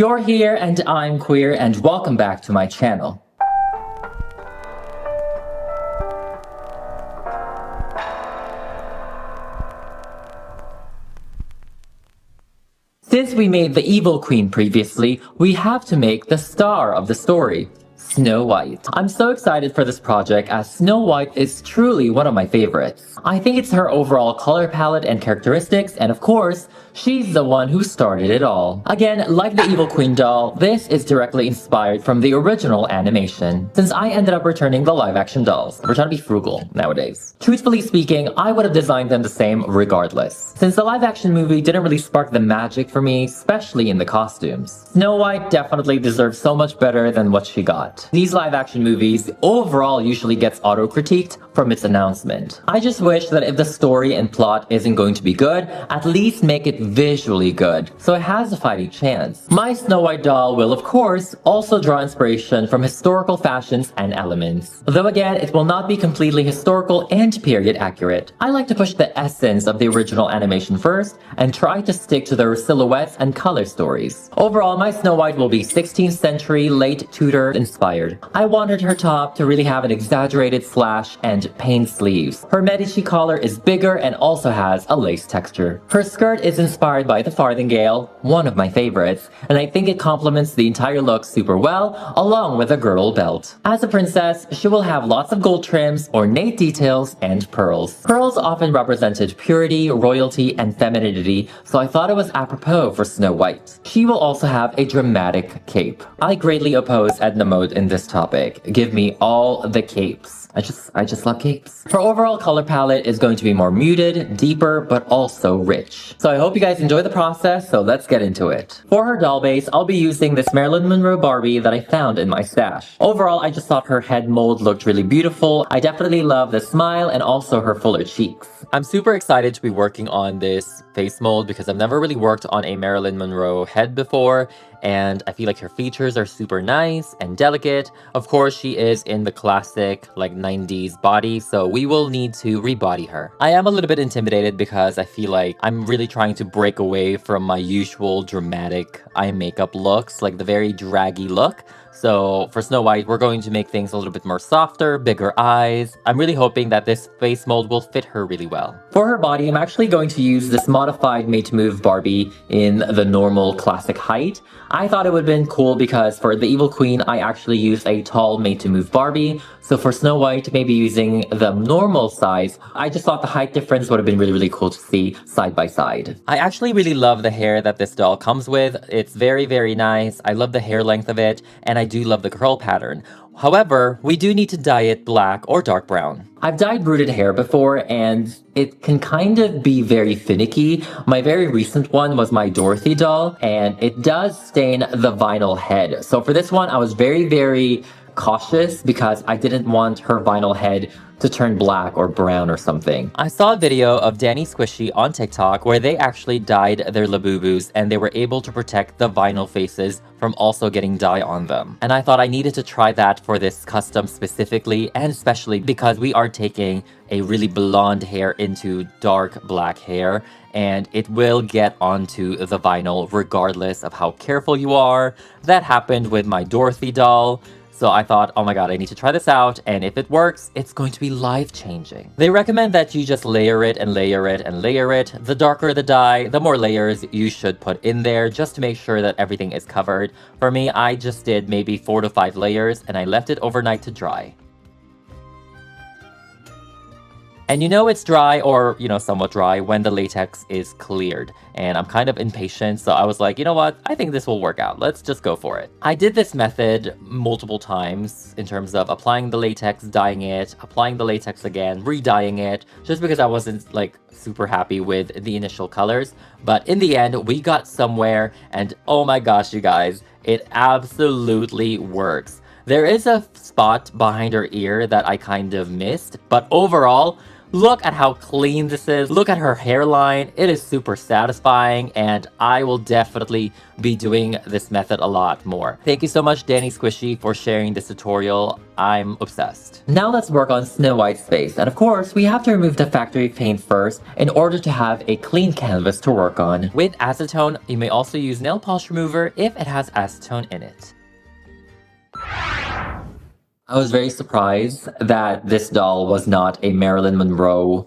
You're here and I'm queer and welcome back to my channel. Since we made the evil queen previously, we have to make the star of the story, Snow White. I'm so excited for this project as Snow White is truly one of my favorites. I think it's her overall color palette and characteristics, and of course, she's the one who started it all. Again, like the Evil Queen doll, this is directly inspired from the original animation. Since I ended up returning the live-action dolls, we're trying to be frugal nowadays. Truthfully speaking, I would have designed them the same regardless. Since the live-action movie didn't really spark the magic for me, especially in the costumes. Snow White definitely deserves so much better than what she got. These live-action movies overall usually gets auto-critiqued from its announcement. I just wish that if the story and plot isn't going to be good, at least make it visually good, so it has a fighting chance. My Snow White doll will of course also draw inspiration from historical fashions and elements. Though again, it will not be completely historical and period accurate. I like to push the essence of the original animation first and try to stick to their silhouettes and color stories. Overall, my Snow White will be 16th century late Tudor inspired. I wanted her top to really have an exaggerated slash and paint sleeves. Her Medici collar is bigger and also has a lace texture. Her skirt is inspired by the farthingale, one of my favorites, and I think it complements the entire look super well, along with a girdle belt. As a princess, she will have lots of gold trims, ornate details, and pearls. Pearls often represented purity, royalty, and femininity, so I thought it was apropos for Snow White. She will also have a dramatic cape. I greatly oppose Edna Mode in this topic. Give me all the capes. I just love capes. Her overall color palette is going to be more muted, deeper, but also rich. So I hope you guys enjoy the process, so let's get into it. For her doll base, I'll be using this Marilyn Monroe Barbie that I found in my stash. Overall, I just thought her head mold looked really beautiful. I definitely love the smile and also her fuller cheeks. I'm super excited to be working on this face mold because I've never really worked on a Marilyn Monroe head before, and I feel like her features are super nice and delicate. Of course, she is in the classic like 90s body, so we will need to rebody her. I am a little bit intimidated because I feel like I'm really trying to break away from my usual dramatic eye makeup looks, like the very draggy look. So for Snow White, we're going to make things a little bit more softer, bigger eyes. I'm really hoping that this face mold will fit her really well. For her body, I'm actually going to use this modified Made to Move Barbie in the normal classic height. I thought it would have been cool because for the Evil Queen, I actually used a tall Made to Move Barbie. So for Snow White, maybe using the normal size, I just thought the height difference would have been really cool to see side by side. I actually really love the hair that this doll comes with. It's very nice. I love the hair length of it, and I do love the curl pattern. However, we do need to dye it black or dark brown. I've dyed rooted hair before, and it can kind of be very finicky. My very recent one was my Dorothy doll, and it does stain the vinyl head. So for this one, I was very cautious because I didn't want her vinyl head to turn black or brown or something. I saw a video of Danny Squishy on TikTok where they actually dyed their Labubus and they were able to protect the vinyl faces from also getting dye on them. And I thought I needed to try that for this custom specifically, and especially because we are taking a really blonde hair into dark black hair, and it will get onto the vinyl regardless of how careful you are. That happened with my Dorothy doll. So I thought, oh my god, I need to try this out, and if it works, it's going to be life-changing. They recommend that you just layer it and layer it and layer it. The darker the dye, the more layers you should put in there just to make sure that everything is covered. For me, I just did maybe 4 to 5 layers, and I left it overnight to dry. And you know it's dry, or, you know, somewhat dry, when the latex is cleared. And I'm kind of impatient, so I was like, you know what? I think this will work out. Let's just go for it. I did this method multiple times in terms of applying the latex, dyeing it, applying the latex again, re-dyeing it, just because I wasn't, like, super happy with the initial colors. But in the end, we got somewhere, and oh my gosh, you guys, it absolutely works. There is a spot behind her ear that I kind of missed, but overall, Look at how clean this is. Look at her hairline. It is super satisfying, and I will definitely be doing this method a lot more. Thank you so much, Danny Squishy, for sharing this tutorial. I'm obsessed. Now let's work on Snow White's face. And of course, we have to remove the factory paint first in order to have a clean canvas to work on. With acetone, you may also use nail polish remover if it has acetone in it. I was very surprised that this doll was not a Marilyn Monroe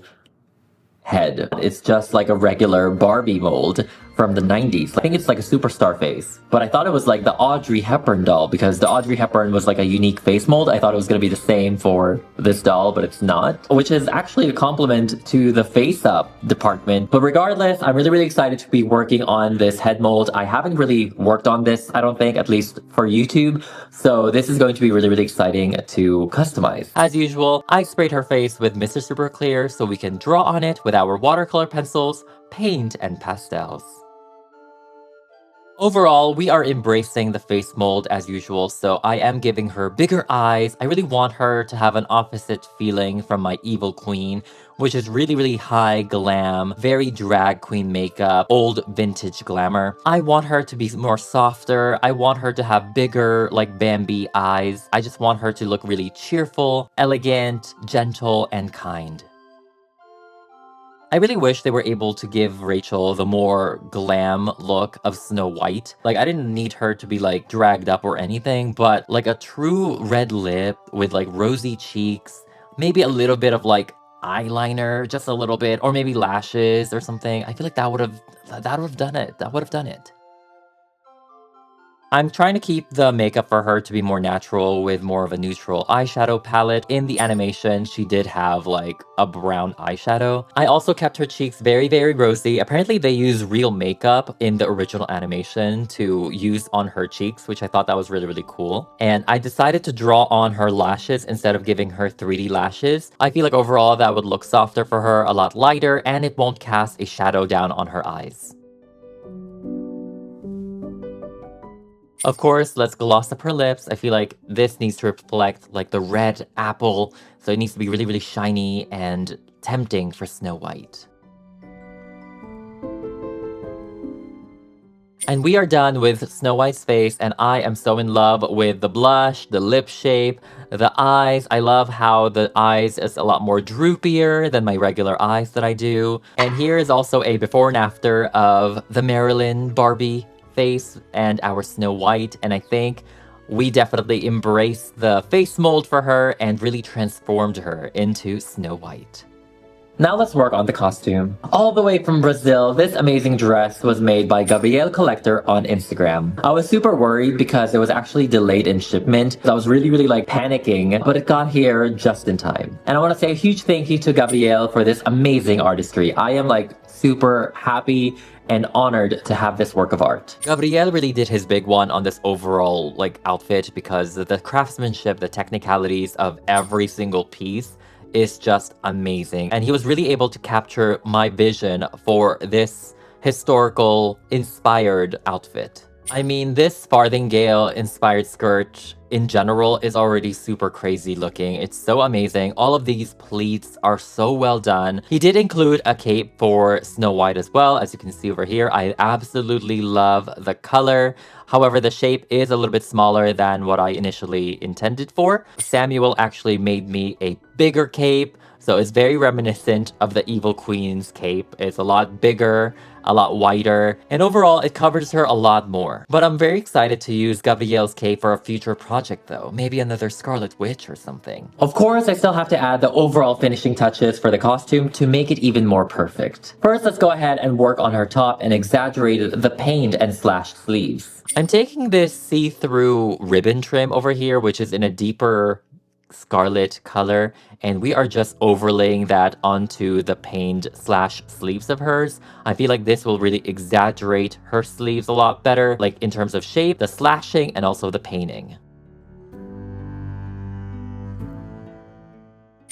head. It's just like a regular Barbie mold from the 90s. I think it's like a superstar face. But I thought it was like the Audrey Hepburn doll because the Audrey Hepburn was like a unique face mold. I thought it was going to be the same for this doll, but it's not. Which is actually a compliment to the face-up department. But regardless, I'm really, really excited to be working on this head mold. I haven't really worked on this, I don't think, at least for YouTube. So this is going to be really, really exciting to customize. As usual, I sprayed her face with Mr. Super Clear so we can draw on it with our watercolor pencils, paint, and pastels. Overall, we are embracing the face mold as usual, so I am giving her bigger eyes. I really want her to have an opposite feeling from my evil queen, which is really, really high glam, very drag queen makeup, old vintage glamour. I want her to be more softer. I want her to have bigger, like Bambi eyes. I just want her to look really cheerful, elegant, gentle, and kind. I really wish they were able to give Rachel the more glam look of Snow White. Like, I didn't need her to be, like, dragged up or anything, but, like, a true red lip with, like, rosy cheeks, maybe a little bit of, like, eyeliner, just a little bit, or maybe lashes or something. I feel like that would have done it. That would have done it. I'm trying to keep the makeup for her to be more natural with more of a neutral eyeshadow palette. In the animation, she did have like a brown eyeshadow. I also kept her cheeks very, very rosy. Apparently they use real makeup in the original animation to use on her cheeks, which I thought that was really, really cool. And I decided to draw on her lashes instead of giving her 3D lashes. I feel like overall that would look softer for her, a lot lighter, and it won't cast a shadow down on her eyes. Of course, let's gloss up her lips. I feel like this needs to reflect like the red apple, so it needs to be really, really shiny and tempting for Snow White. And we are done with Snow White's face, and I am so in love with the blush, the lip shape, the eyes. I love how the eyes is a lot more droopier than my regular eyes that I do. And here is also a before and after of the Marilyn Barbie face and our Snow White, and I think we definitely embraced the face mold for her and really transformed her into Snow White. Now let's work on the costume. All the way from Brazil, this amazing dress was made by gabrielcollector on Instagram. I was super worried because it was actually delayed in shipment. I was really, really like panicking, but it got here just in time. And I want to say a huge thank you to Gabrielle for this amazing artistry. I am like super happy and honored to have this work of art. Gabriel really did his big one on this overall like outfit because the craftsmanship, the technicalities of every single piece is just amazing. And he was really able to capture my vision for this historical inspired outfit. I mean, this farthingale inspired skirt in general is already super crazy looking. It's so amazing. All of these pleats are so well done. He did include a cape for Snow White as well, as you can see over here. I absolutely love the color. However, the shape is a little bit smaller than what I initially intended for. Samuel actually made me a bigger cape, so it's very reminiscent of the Evil Queen's cape. It's a lot bigger, a lot wider, and overall it covers her a lot more. But I'm very excited to use Gabrielle's cape for a future project though. Maybe another Scarlet Witch or something. Of course, I still have to add the overall finishing touches for the costume to make it even more perfect. First, let's go ahead and work on her top and exaggerate the paint and slashed sleeves. I'm taking this see-through ribbon trim over here, which is in a deeper scarlet color, and we are just overlaying that onto the painted slash sleeves of hers. I feel like this will really exaggerate her sleeves a lot better, like in terms of shape, the slashing, and also the painting.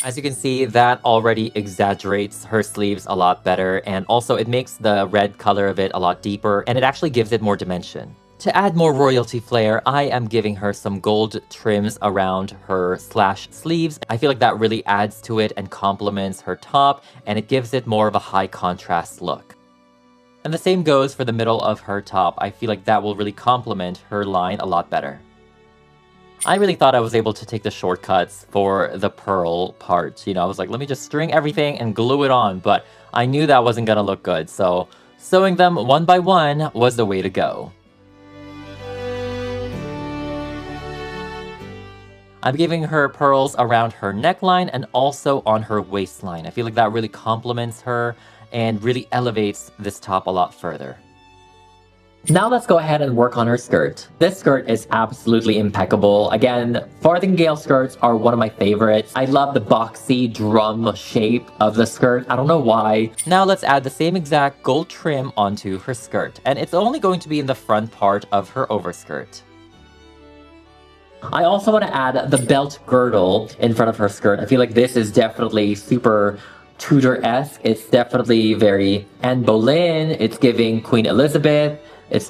As you can see, that already exaggerates her sleeves a lot better, and also it makes the red color of it a lot deeper, and it actually gives it more dimension. To add more royalty flair, I am giving her some gold trims around her slash sleeves. I feel like that really adds to it and complements her top, and it gives it more of a high contrast look. And the same goes for the middle of her top. I feel like that will really complement her line a lot better. I really thought I was able to take the shortcuts for the pearl part. You know, I was like, let me just string everything and glue it on, but I knew that wasn't gonna look good, so sewing them one by one was the way to go. I'm giving her pearls around her neckline and also on her waistline. I feel like that really complements her and really elevates this top a lot further. Now let's go ahead and work on her skirt. This skirt is absolutely impeccable. Again, farthingale skirts are one of my favorites. I love the boxy drum shape of the skirt. I don't know why. Now let's add the same exact gold trim onto her skirt. And it's only going to be in the front part of her overskirt. I also want to add the belt girdle in front of her skirt. I feel like this is definitely super Tudor-esque. It's definitely very Anne Boleyn. It's giving Queen Elizabeth. It's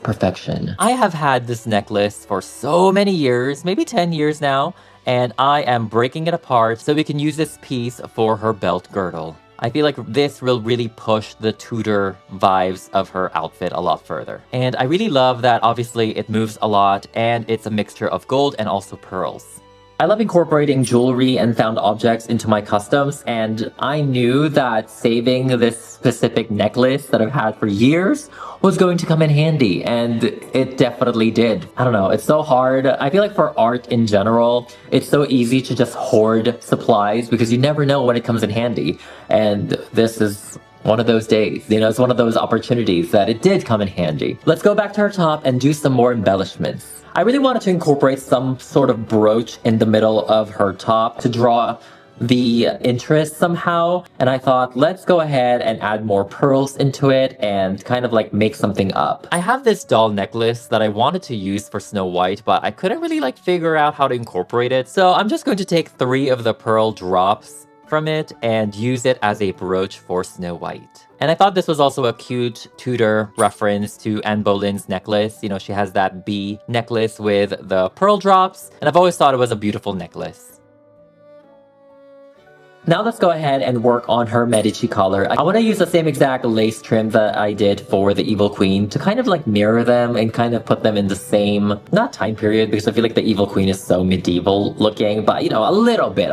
perfection. I have had this necklace for so many years, maybe 10 years now, and I am breaking it apart so we can use this piece for her belt girdle. I feel like this will really push the Tudor vibes of her outfit a lot further. And I really love that obviously it moves a lot and it's a mixture of gold and also pearls. I love incorporating jewelry and found objects into my customs, and I knew that saving this specific necklace that I've had for years was going to come in handy, and it definitely did. I don't know, it's so hard. I feel like for art in general, it's so easy to just hoard supplies because you never know when it comes in handy, and this is one of those days. You know, it's one of those opportunities that it did come in handy. Let's go back to our top and do some more embellishments. I really wanted to incorporate some sort of brooch in the middle of her top to draw the interest somehow. And I thought, let's go ahead and add more pearls into it and kind of like make something up. I have this doll necklace that I wanted to use for Snow White, but I couldn't really like figure out how to incorporate it. So I'm just going to take 3 of the pearl drops from it and use it as a brooch for Snow White. And I thought this was also a cute Tudor reference to Anne Boleyn's necklace. You know, she has that bee necklace with the pearl drops, and I've always thought it was a beautiful necklace. Now let's go ahead and work on her Medici collar. I want to use the same exact lace trim that I did for the Evil Queen to kind of like mirror them and kind of put them in the same, not time period, because I feel like the Evil Queen is so medieval looking, but you know, a little bit.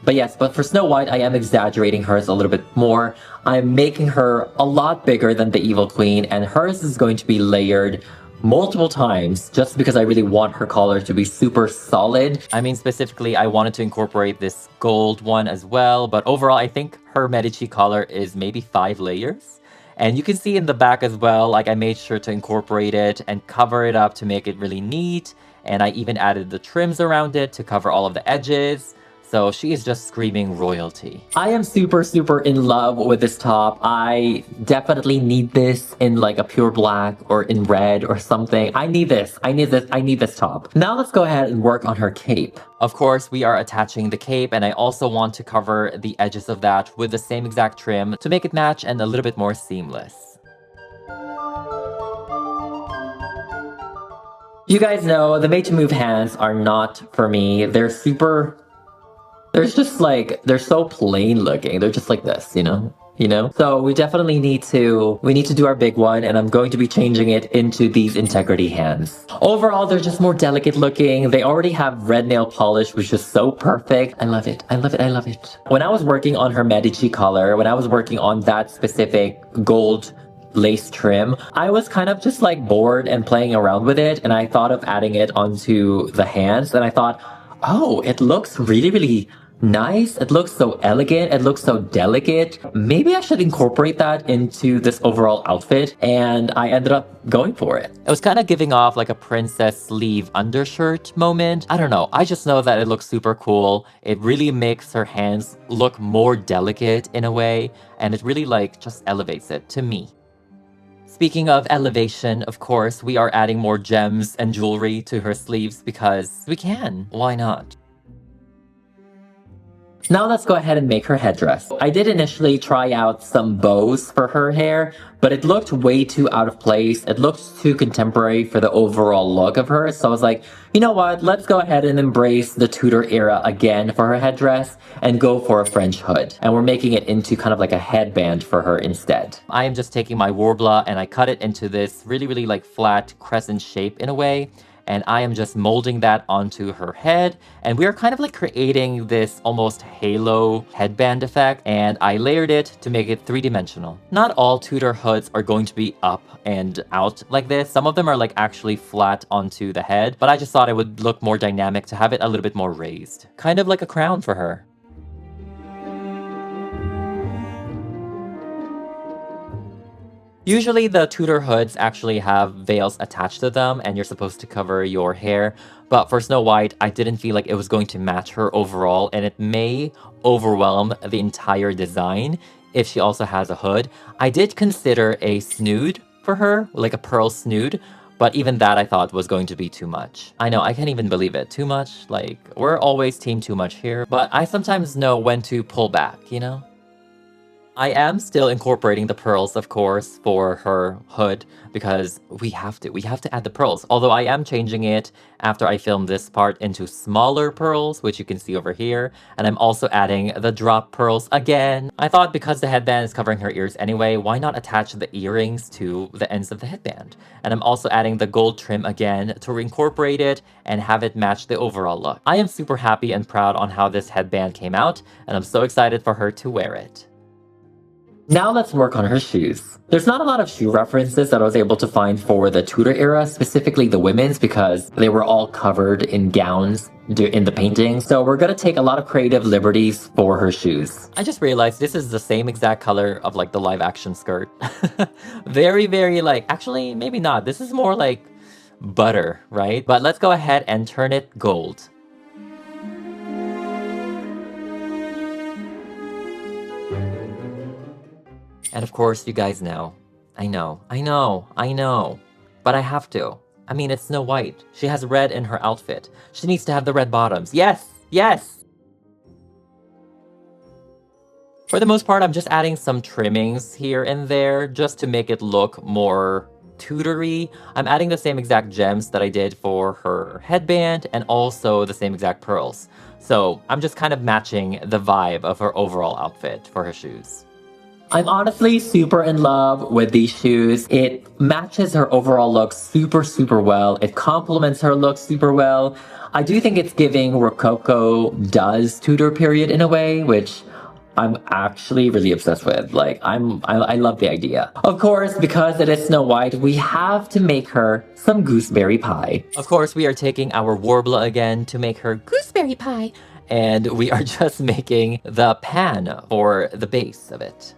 But yes, but for Snow White, I am exaggerating hers a little bit more. I'm making her a lot bigger than the Evil Queen, and hers is going to be layered multiple times just because I really want her collar to be super solid. I mean, specifically, I wanted to incorporate this gold one as well, but overall, I think her Medici collar is maybe 5 layers. And you can see in the back as well, like I made sure to incorporate it and cover it up to make it really neat. And I even added the trims around it to cover all of the edges. So she is just screaming royalty. I am super in love with this top. I definitely need this in like a pure black or in red or something. I need this top. Now let's go ahead and work on her cape. Of course, we are attaching the cape, and I also want to cover the edges of that with the same exact trim to make it match and a little bit more seamless. You guys know the Made to Move hands are not for me. They're so plain looking. They're just like this, you know? So we definitely need to do our big one, and I'm going to be changing it into these integrity hands. Overall, they're just more delicate looking. They already have red nail polish, which is so perfect. I love it. When I was working on her Medici collar, when I was working on that specific gold lace trim, I was kind of just like bored and playing around with it, and I thought of adding it onto the hands, and I thought, oh, it looks really nice. It looks so elegant. It looks so delicate. Maybe I should incorporate that into this overall outfit, and I ended up going for it. It was kind of giving off like a princess sleeve undershirt moment. I don't know. I just know that it looks super cool. It really makes her hands look more delicate in a way, and it really like just elevates it to me. Speaking of elevation, of course, we are adding more gems and jewelry to her sleeves because we can. Why not? Now let's go ahead and make her headdress. I did initially try out some bows for her hair, but it looked way too out of place. It looked too contemporary for the overall look of her. So I was like, you know what? Let's go ahead and embrace the Tudor era again for her headdress and go for a French hood. And we're making it into kind of like a headband for her instead. I am just taking my warbler and I cut it into this really like flat crescent shape in a way. And I am just molding that onto her head. And we are kind of like creating this almost halo headband effect. And I layered it to make it three-dimensional. Not all Tudor hoods are going to be up and out like this. Some of them are like actually flat onto the head. But I just thought it would look more dynamic to have it a little bit more raised. Kind of like a crown for her. Usually the Tudor hoods actually have veils attached to them and you're supposed to cover your hair, but for Snow White, I didn't feel like it was going to match her overall and it may overwhelm the entire design if she also has a hood. I did consider a snood for her, like a pearl snood, but even that I thought was going to be too much. I know, I can't even believe it. Too much? Like, we're always team too much here, but I sometimes know when to pull back, you know? I am still incorporating the pearls, of course, for her hood because we have to add the pearls. Although I am changing it after I film this part into smaller pearls, which you can see over here. And I'm also adding the drop pearls again. I thought because the headband is covering her ears anyway, why not attach the earrings to the ends of the headband? And I'm also adding the gold trim again to incorporate it and have it match the overall look. I am super happy and proud on how this headband came out, and I'm so excited for her to wear it. Now let's work on her shoes. There's not a lot of shoe references that I was able to find for the Tudor era, specifically the women's, because they were all covered in gowns in the painting. So we're gonna take a lot of creative liberties for her shoes. I just realized this is the same exact color of like the live action skirt. Very like, actually maybe not. This is more like butter, right? But let's go ahead and turn it gold. And of course, you guys know. I know. But I have to. I mean, it's Snow White. She has red in her outfit. She needs to have the red bottoms. Yes! For the most part, I'm just adding some trimmings here and there just to make it look more Tudory. I'm adding the same exact gems that I did for her headband and also the same exact pearls. So I'm just kind of matching the vibe of her overall outfit for her shoes. I'm honestly super in love with these shoes. It matches her overall look super well. It complements her look super well. I do think it's giving Rococo does Tudor period in a way, which I'm actually really obsessed with. Like, I love the idea. Of course, because it is Snow White, we have to make her some gooseberry pie. Of course, we are taking our warbler again to make her gooseberry pie. And we are just making the pan for the base of it.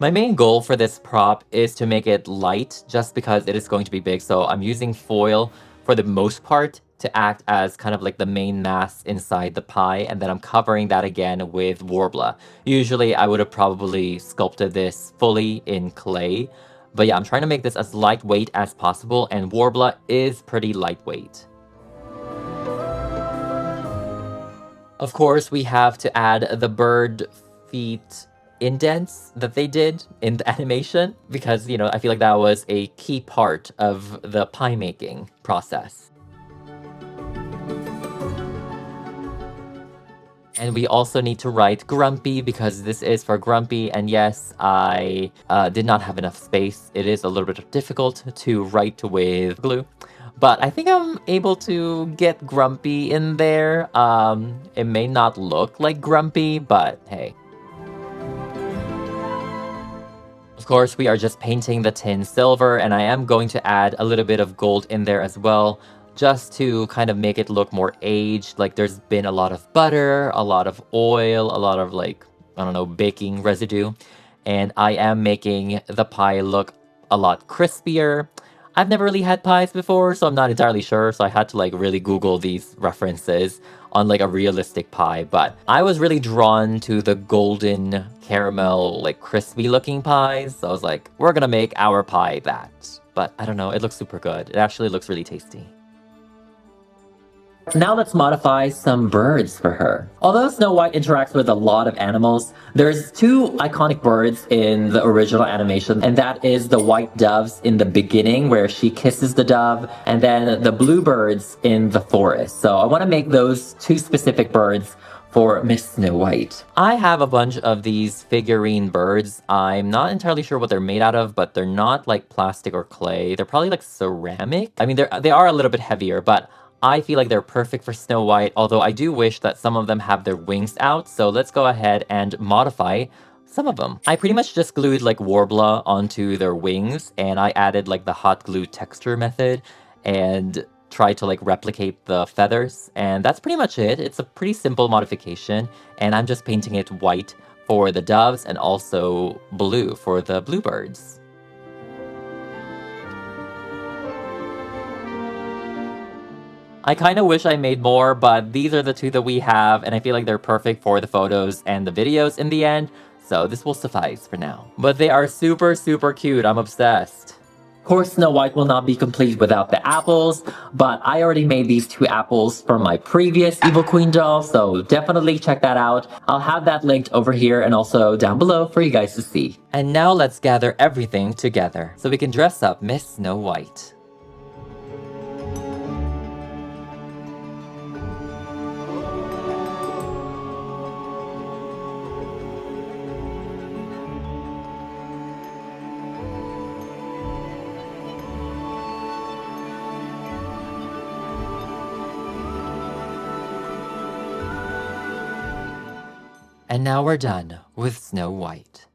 My main goal for this prop is to make it light just because it is going to be big. So I'm using foil for the most part to act as kind of like the main mass inside the pie. And then I'm covering that again with warbler. Usually I would have probably sculpted this fully in clay. But yeah, I'm trying to make this as lightweight as possible. And warbler is pretty lightweight. Of course, we have to add the bird feet indents that they did in the animation because, you know, I feel like that was a key part of the pie making process. And we also need to write Grumpy because this is for Grumpy. And yes, I did not have enough space. It is a little bit difficult to write with glue. But I think I'm able to get Grumpy in there. It may not look like Grumpy, but hey. Of course, we are just painting the tin silver, and I am going to add a little bit of gold in there as well, just to kind of make it look more aged. Like there's been a lot of butter, a lot of oil, a lot of like, I don't know, baking residue. And I am making the pie look a lot crispier. I've never really had pies before, so I'm not entirely sure. So I had to like really Google these references on like a realistic pie. But I was really drawn to the golden caramel, like crispy looking pies. So I was like, we're gonna make our pie that. But I don't know, it looks super good. It actually looks really tasty. Now let's modify some birds for her. Although Snow White interacts with a lot of animals, there's two iconic birds in the original animation, and that is the white doves in the beginning where she kisses the dove, and then the bluebirds in the forest. So I want to make those two specific birds for Miss Snow White. I have a bunch of these figurine birds. I'm not entirely sure what they're made out of, but they're not like plastic or clay. They're probably like ceramic. I mean, they are a little bit heavier, but I feel like they're perfect for Snow White, although I do wish that some of them have their wings out, so let's go ahead and modify some of them. I pretty much just glued like Warbler onto their wings, and I added like the hot glue texture method, and tried to like replicate the feathers, and that's pretty much it. It's a pretty simple modification, and I'm just painting it white for the doves and also blue for the bluebirds. I kind of wish I made more, but these are the two that we have, and I feel like they're perfect for the photos and the videos in the end, so this will suffice for now. But they are super, super cute. I'm obsessed. Of course, Snow White will not be complete without the apples, but I already made these two apples from my previous Evil Queen doll, so definitely check that out. I'll have that linked over here and also down below for you guys to see. And now let's gather everything together so we can dress up Miss Snow White. And now we're done with Snow White.